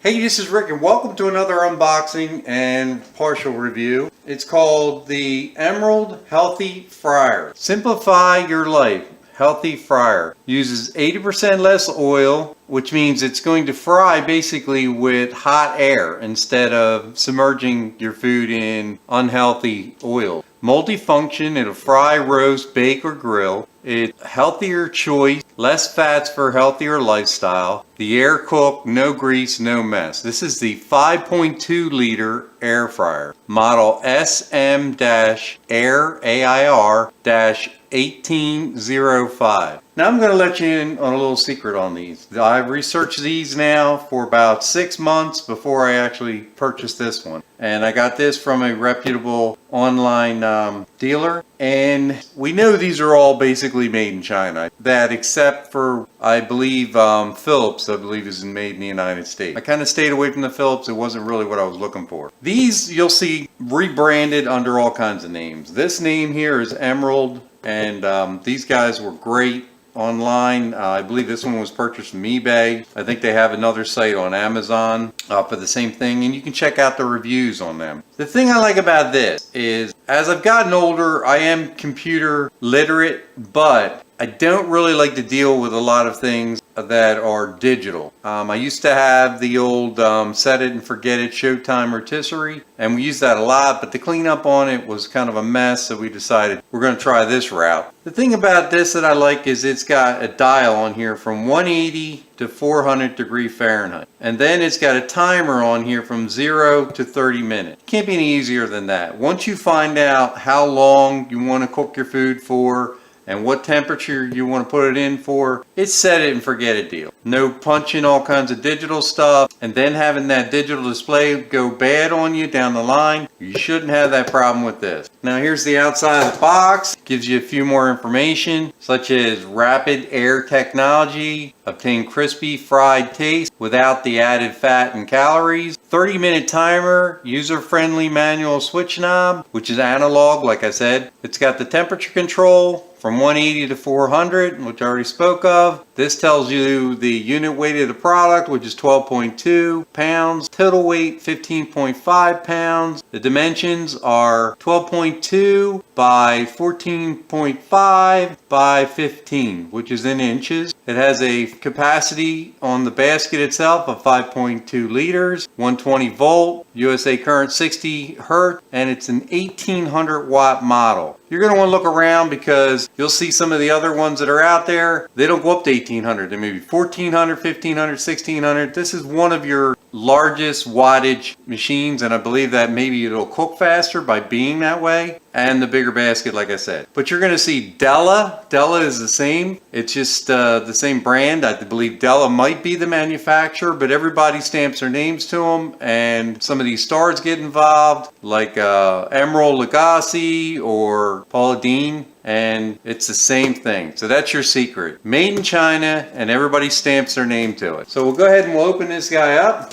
Hey, this is Rick and welcome to another unboxing and partial review. It's called the Emerald Healthy Fryer. Simplify your life. Healthy fryer. Uses 80% less oil, which means it's going to fry basically with hot air instead of submerging your food in unhealthy oil. Multifunction, it'll fry, roast, bake, or grill. It's healthier choice, less fats for healthier lifestyle. The air cook, no grease, no mess. This is the 5.2 liter air fryer. Model SM-AIR-1805. Now I'm going to let you in on a little secret on these. I've researched these now for about 6 months before I actually purchased this one. And I got this from a reputable online dealer. And we know these are all basically made in China. That except for, I believe, Philips, I believe is made in the United States. I kind of stayed away from the Philips. It wasn't really what I was looking for. These you'll see rebranded under all kinds of names. This name here is Emerald. And these guys were great online. I believe this one was purchased from eBay. I think they have another site on Amazon for the same thing, and you can check out the reviews on them. The thing I like about this is, as I've gotten older, I am computer literate, but I don't really like to deal with a lot of things that are digital. I used to have the old set it and forget it Showtime rotisserie, and we used that a lot, but the cleanup on it was kind of a mess, so we decided we're going to try this route. The thing about this that I like is it's got a dial on here from 180 to 400 degree Fahrenheit, and then it's got a timer on here from 0 to 30 minutes. Can't be any easier than that. Once you find out how long you want to cook your food for and what temperature you want to put it in for, it's set it and forget it deal. No punching all kinds of digital stuff and then having that digital display go bad on you down the line. You shouldn't have that problem with this. Now here's the outside of the box. Gives you a few more information, such as rapid air technology, obtain crispy fried taste without the added fat and calories, 30-minute timer, user-friendly manual switch knob, which is analog like I said. It's got the temperature control from 180 to 400, which I already spoke of. This tells you the unit weight of the product, which is 12.2 pounds. Total weight, 15.5 pounds. The dimensions are 12.2 by 14.5 by 15, which is in inches. It has a capacity on the basket itself of 5.2 liters, 120 volt, USA current 60 hertz, and it's an 1800 watt model. You're going to want to look around because you'll see some of the other ones that are out there. They don't go up to 1800. They may be 1400, 1500, 1600. This is one of your largest wattage machines, and I believe that maybe it'll cook faster by being that way, and the bigger basket like I said. But you're going to see Della. Della is the same. It's just the same brand. I believe Della might be the manufacturer, but everybody stamps their names to them, and some of these stars get involved, like Emerald Lagasse or Paula Deen, and it's the same thing. So that's your secret. Made in China, and everybody stamps their name to it. So we'll go ahead and we'll open this guy up.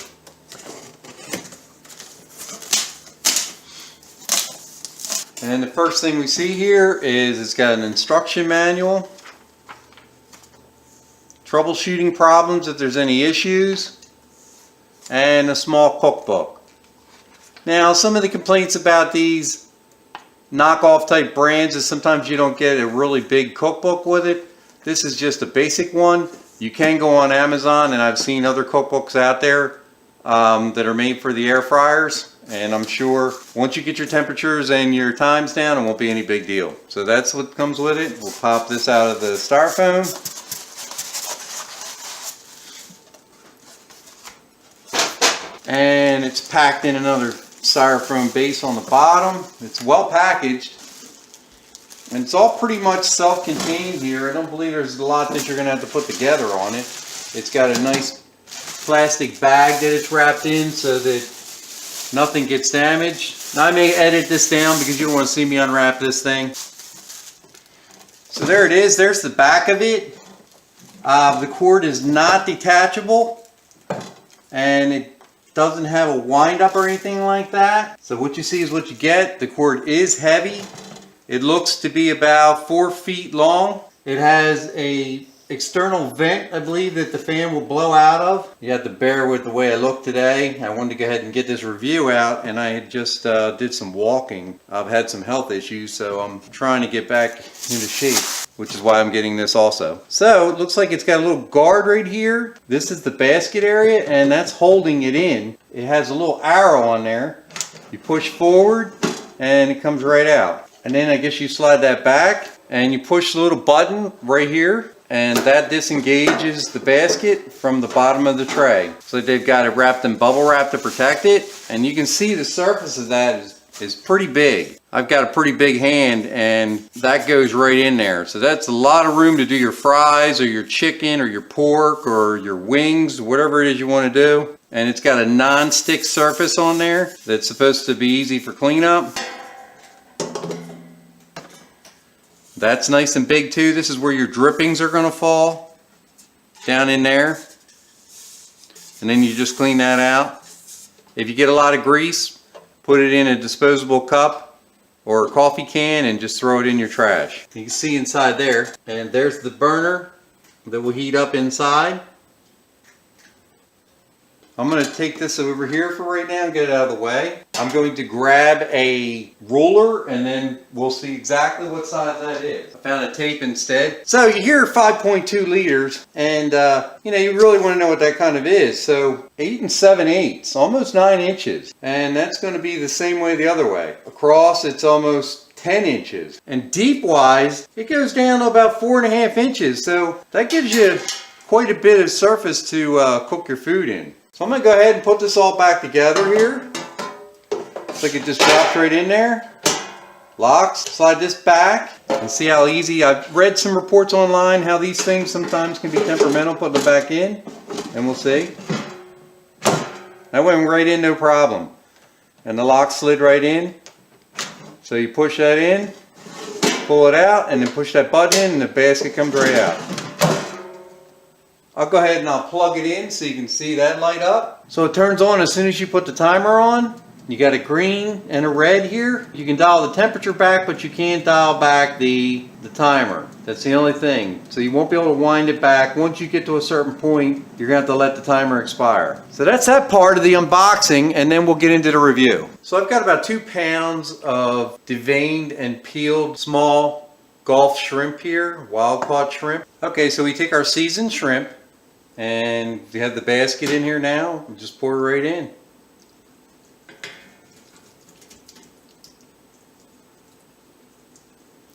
And the first thing we see here is it's got an instruction manual, troubleshooting problems if there's any issues, and a small cookbook. Now, some of the complaints about these knockoff type brands is sometimes you don't get a really big cookbook with it. This is just a basic one. You can go on Amazon, and I've seen other cookbooks out there that are made for the air fryers, and I'm sure once you get your temperatures and your times down, it won't be any big deal. So that's what comes with it. We'll pop this out of the styrofoam. And it's packed in another styrofoam base on the bottom. It's well packaged, and it's all pretty much self-contained here. I don't believe there's a lot that you're going to have to put together on it. It's got a nice plastic bag that it's wrapped in so that nothing gets damaged. Now I may edit this down because you don't want to see me unwrap this thing. So there it is. There's the back of it. The cord is not detachable, and it doesn't have a wind up or anything like that. So what you see is what you get. The cord is heavy. It looks to be about 4 feet long. It has a external vent, I believe, that the fan will blow out of. You have to bear with the way I look today. I wanted to go ahead and get this review out, and I had just did some walking. I've had some health issues, so I'm trying to get back into shape, which is why I'm getting this also. So it looks like it's got a little guard right here. This is the basket area, and that's holding it in. It has a little arrow on there. You push forward and it comes right out. And then I guess you slide that back and you push the little button right here, and that disengages the basket from the bottom of the tray. So they've got it wrapped in bubble wrap to protect it, and you can see the surface of that is pretty big. I've got a pretty big hand, and that goes right in there. So that's a lot of room to do your fries or your chicken or your pork or your wings, whatever it is you want to do. And it's got a non-stick surface on there that's supposed to be easy for cleanup. That's nice and big too. This is where your drippings are going to fall down in there. And then you just clean that out. If you get a lot of grease, put it in a disposable cup or a coffee can and just throw it in your trash. You can see inside there, and there's the burner that will heat up inside. I'm going to take this over here for right now and get it out of the way. I'm going to grab a ruler and then we'll see exactly what size that is. I found a tape instead. So you hear 5.2 liters, and you know, you really want to know what that kind of is. So 8 7/8, almost 9 inches. And that's going to be the same way the other way. Across, it's almost 10 inches. And deep wise, it goes down to about 4.5 inches. So that gives you quite a bit of surface to cook your food in. So I'm going to go ahead and put this all back together here. So it just drops right in there. Locks. Slide this back and see how easy. I've read some reports online how these things sometimes can be temperamental, putting them back in. And we'll see. That went right in, no problem. And the lock slid right in. So you push that in, pull it out, and then push that button in and the basket comes right out. I'll go ahead and I'll plug it in so you can see that light up. So it turns on as soon as you put the timer on. You got a green and a red here. You can dial the temperature back, but you can't dial back the timer. That's the only thing. So you won't be able to wind it back. Once you get to a certain point, you're going to have to let the timer expire. So that's that part of the unboxing, and then we'll get into the review. So I've got about 2 pounds of deveined and peeled small Gulf shrimp here, wild caught shrimp. Okay, so we take our seasoned shrimp, and we have the basket in here now. We'll just pour it right in.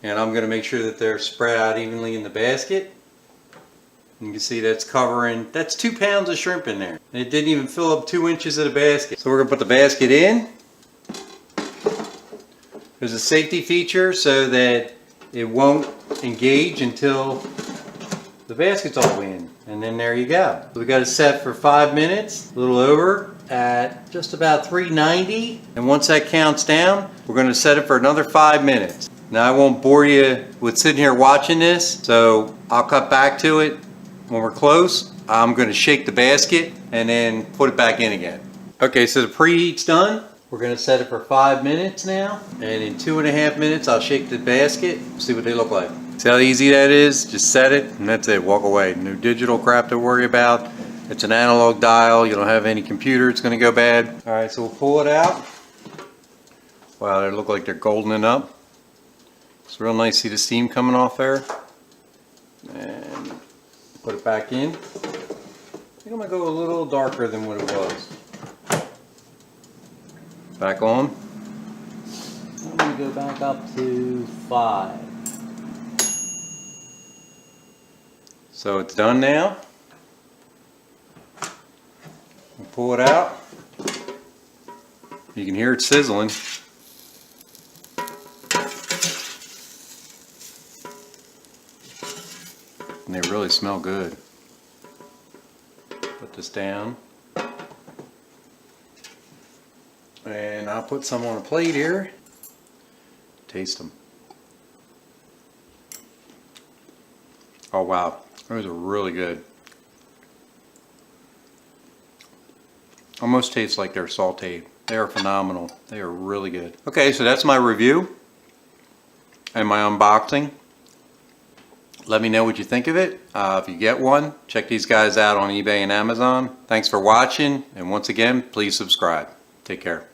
And I'm going to make sure that they're spread out evenly in the basket. You can see that's covering, that's 2 pounds of shrimp in there. And it didn't even fill up 2 inches of the basket. So we're going to put the basket in. There's a safety feature so that it won't engage until the basket's all in. And then there you go. So we got it set for 5 minutes, a little over, at just about 390. And once that counts down, we're going to set it for another 5 minutes. Now I won't bore you with sitting here watching this, so I'll cut back to it when we're close. I'm going to shake the basket and then put it back in again. Okay, so the preheat's done. We're going to set it for 5 minutes now, and in 2.5 minutes I'll shake the basket, see what they look like. See how easy that is? Just set it and that's it, walk away. No digital crap to worry about. It's an analog dial, you don't have any computer, it's going to go bad. Alright, so we'll pull it out. Wow, they look like they're goldening up. It's real nice to see the steam coming off there. And put it back in. I think I'm going to go a little darker than what it was. Back on. I'm going to go back up to 5. So it's done now. We'll pull it out. You can hear it sizzling. And they really smell good. Put this down. And I'll put some on a plate here. Taste them. Oh wow, those are really good. Almost tastes like they're sauteed. They are phenomenal. They are really good. Okay, so that's my review and my unboxing Let me know what you think of it. If you get one, check these guys out on eBay and Amazon. Thanks for watching, and once again, please subscribe. Take care.